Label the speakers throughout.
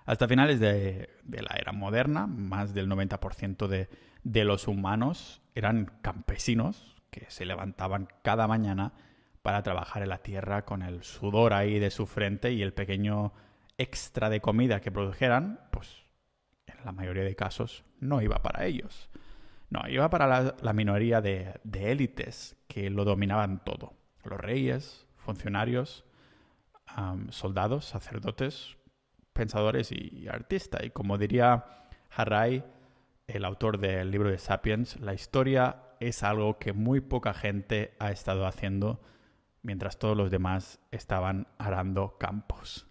Speaker 1: Hasta finales de la era moderna, más del 90% de los humanos eran campesinos que se levantaban cada mañana para trabajar en la tierra con el sudor ahí de su frente y el pequeño extra de comida que produjeran, pues en la mayoría de casos no iba para ellos. No, iba para la minoría de élites que lo dominaban todo. Los reyes, funcionarios, soldados, sacerdotes, pensadores y artistas. Y como diría Harari, el autor del libro de Sapiens, la historia es algo que muy poca gente ha estado haciendo mientras todos los demás estaban arando campos.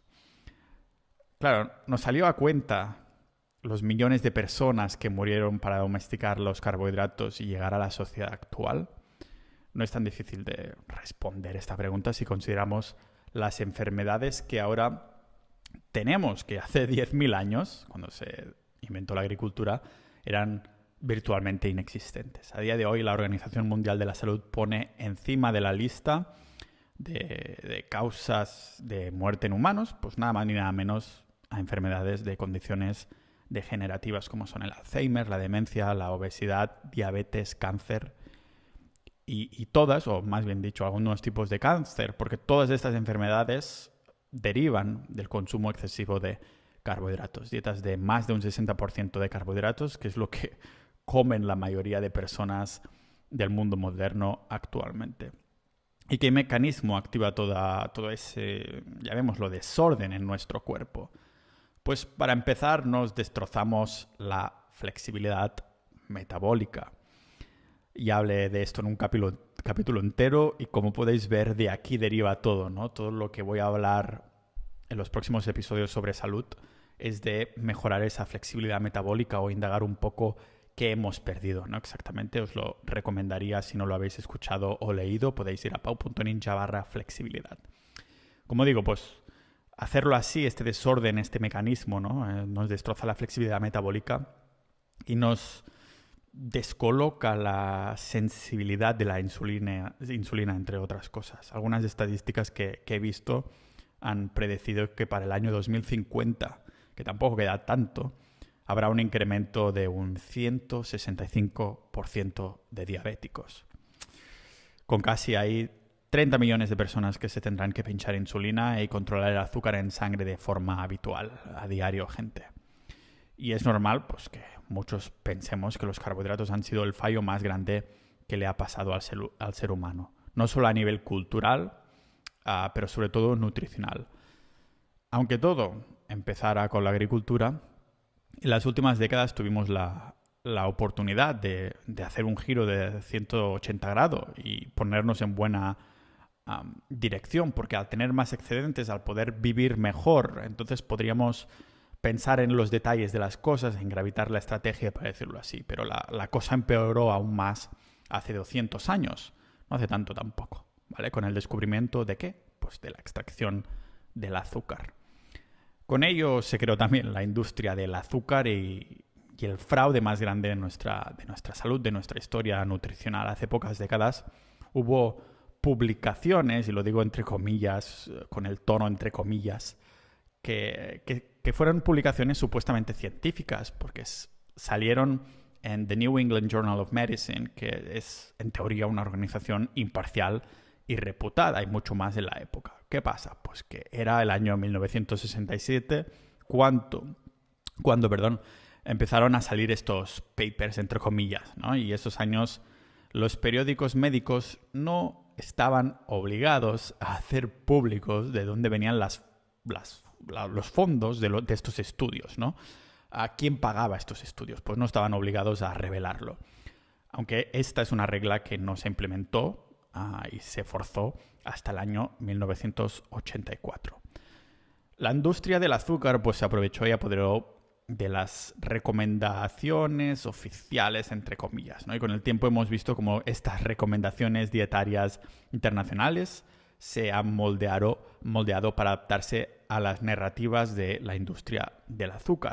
Speaker 1: Claro, nos salió a cuenta los millones de personas que murieron para domesticar los carbohidratos y llegar a la sociedad actual. No es tan difícil de responder esta pregunta si consideramos las enfermedades que ahora tenemos, que hace 10.000 años, cuando se inventó la agricultura, eran virtualmente inexistentes. A día de hoy, la Organización Mundial de la Salud pone encima de la lista de causas de muerte en humanos, pues nada más ni nada menos a enfermedades de condiciones degenerativas como son el Alzheimer, la demencia, la obesidad, diabetes, cáncer y todas, o más bien dicho, algunos tipos de cáncer, porque todas estas enfermedades derivan del consumo excesivo de carbohidratos. Dietas de más de un 60% de carbohidratos, que es lo que comen la mayoría de personas del mundo moderno actualmente. ¿Y qué mecanismo activa todo ese, llamémoslo, desorden en nuestro cuerpo? Pues para empezar nos destrozamos la flexibilidad metabólica. Ya hablé de esto en un capítulo entero y como podéis ver de aquí deriva todo, ¿no? Todo lo que voy a hablar en los próximos episodios sobre salud es de mejorar esa flexibilidad metabólica o indagar un poco qué hemos perdido, ¿no? Exactamente, os lo recomendaría si no lo habéis escuchado o leído, podéis ir a pau.ninja/flexibilidad. Como digo, pues hacerlo así, este desorden, este mecanismo, ¿no? Nos destroza la flexibilidad metabólica y nos descoloca la sensibilidad de la insulina, entre otras cosas. Algunas estadísticas que he visto han predecido que para el año 2050, que tampoco queda tanto, habrá un incremento de un 165% de diabéticos. Con casi ahí 30 millones de personas que se tendrán que pinchar insulina y controlar el azúcar en sangre de forma habitual, a diario, gente. Y es normal pues, que muchos pensemos que los carbohidratos han sido el fallo más grande que le ha pasado al ser humano. No solo a nivel cultural, pero sobre todo nutricional. Aunque todo empezara con la agricultura, en las últimas décadas tuvimos la oportunidad de hacer un giro de 180 grados y ponernos en buena dirección, porque al tener más excedentes, al poder vivir mejor, entonces podríamos pensar en los detalles de las cosas, en gravitar la estrategia, para decirlo así. Pero la cosa empeoró aún más hace 200 años, no hace tanto tampoco, ¿vale? Con el descubrimiento de ¿qué? Pues de la extracción del azúcar. Con ello se creó también la industria del azúcar y el fraude más grande de nuestra salud, de nuestra historia nutricional. Hace pocas décadas hubo publicaciones, y lo digo entre comillas, con el tono entre comillas, que fueron publicaciones supuestamente científicas, porque salieron en The New England Journal of Medicine, que es en teoría una organización imparcial y reputada, y mucho más en la época. ¿Qué pasa? Pues que era el año 1967 cuando empezaron a salir estos papers, entre comillas, ¿no? Y esos años los periódicos médicos no estaban obligados a hacer públicos de dónde venían los fondos de estos estudios, ¿no? ¿A quién pagaba estos estudios? Pues no estaban obligados a revelarlo. Aunque esta es una regla que no se implementó y se forzó hasta el año 1984. La industria del azúcar pues se aprovechó y apoderó de las recomendaciones oficiales, entre comillas, ¿no? Y con el tiempo hemos visto cómo estas recomendaciones dietarias internacionales se han moldeado para adaptarse a las narrativas de la industria del azúcar.